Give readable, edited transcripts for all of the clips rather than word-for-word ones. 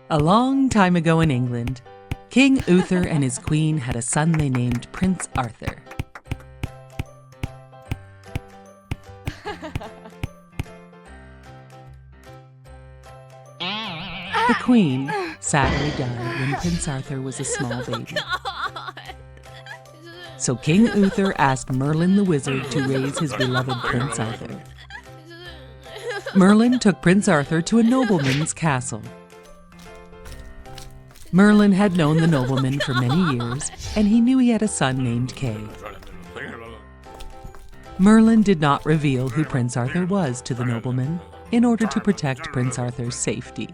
A long time ago in England, King Uther and his queen had a son they named Prince Arthur. The queen sadly died when Prince Arthur was a small baby. So King Uther asked Merlin the wizard to raise his beloved Prince Arthur. Merlin took Prince Arthur to a nobleman's castle. Merlin had known the nobleman for many years, and he knew he had a son named Kay. Merlin did not reveal who Prince Arthur was to the nobleman in order to protect Prince Arthur's safety.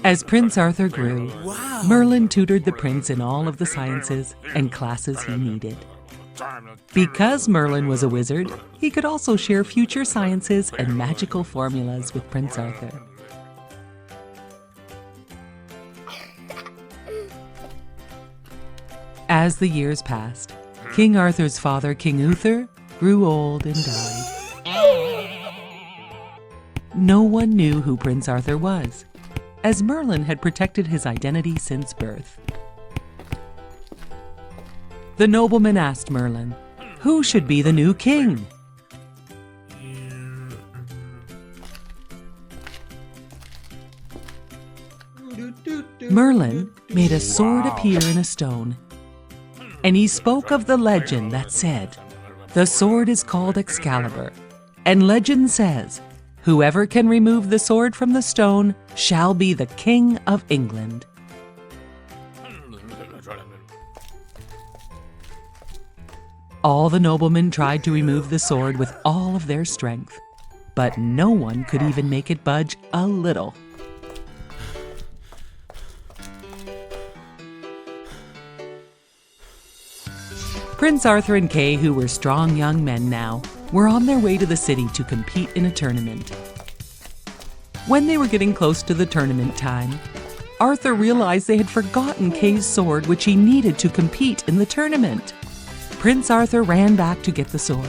As Prince Arthur grew, Merlin tutored the prince in all of the sciences and classes he needed. Because Merlin was a wizard, he could also share future sciences and magical formulas with Prince Arthur. As the years passed, King Arthur's father, King Uther, grew old and died. No one knew who Prince Arthur was, as Merlin had protected his identity since birth. The nobleman asked Merlin, who should be the new king? Merlin made a sword appear in a stone, and he spoke of the legend that said, the sword is called Excalibur, and legend says, whoever can remove the sword from the stone shall be the King of England. All the noblemen tried to remove the sword with all of their strength, but no one could even make it budge a little. Prince Arthur and Kay, who were strong young men now, were on their way to the city to compete in a tournament. When they were getting close to the tournament time, Arthur realized they had forgotten Kay's sword, which he needed to compete in the tournament. Prince Arthur ran back to get the sword.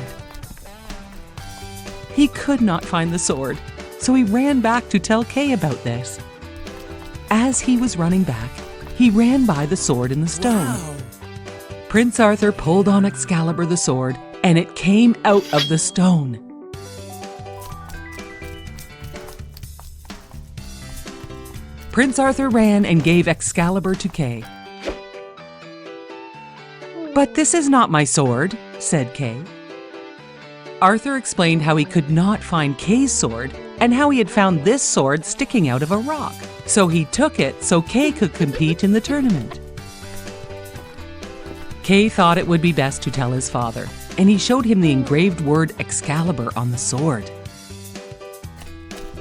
He could not find the sword, so he ran back to tell Kay about this. As he was running back, he ran by the sword in the stone. Wow. Prince Arthur pulled on Excalibur the sword, and it came out of the stone. Prince Arthur ran and gave Excalibur to Kay. "But this is not my sword," said Kay. Arthur explained how he could not find Kay's sword and how he had found this sword sticking out of a rock. So he took it so Kay could compete in the tournament. Kay thought it would be best to tell his father, and he showed him the engraved word Excalibur on the sword.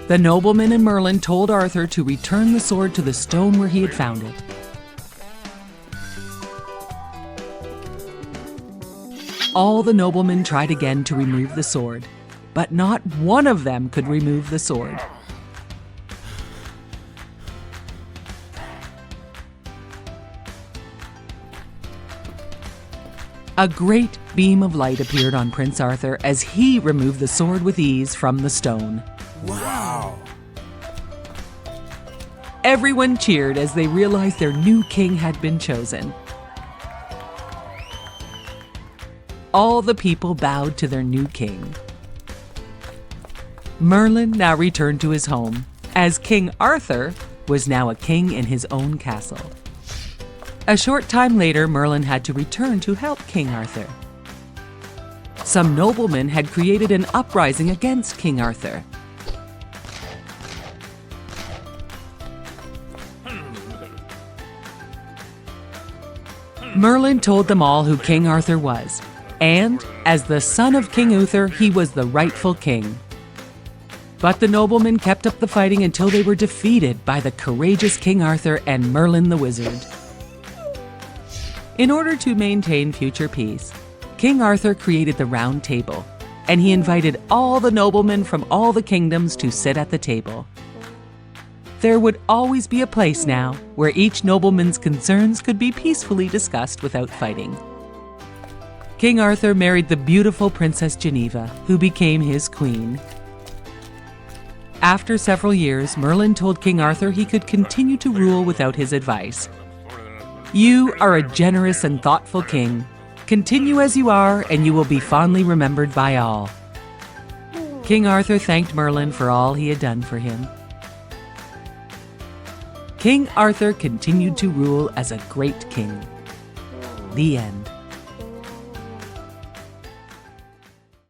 The nobleman and Merlin told Arthur to return the sword to the stone where he had found it. All the noblemen tried again to remove the sword, but not one of them could remove the sword. A great beam of light appeared on Prince Arthur as he removed the sword with ease from the stone. Wow! Everyone cheered as they realized their new king had been chosen. All the people bowed to their new king. Merlin now returned to his home, as King Arthur was now a king in his own castle. A short time later, Merlin had to return to help King Arthur. Some noblemen had created an uprising against King Arthur. Merlin told them all who King Arthur was, and as the son of King Uther, he was the rightful king. But the noblemen kept up the fighting until they were defeated by the courageous King Arthur and Merlin the wizard. In order to maintain future peace, King Arthur created the Round Table, and he invited all the noblemen from all the kingdoms to sit at the table. There would always be a place now where each nobleman's concerns could be peacefully discussed without fighting. King Arthur married the beautiful Princess Geneva, who became his queen. After several years, Merlin told King Arthur he could continue to rule without his advice. "You are a generous and thoughtful king. Continue as you are, and you will be fondly remembered by all." King Arthur thanked Merlin for all he had done for him. King Arthur continued to rule as a great king. The end.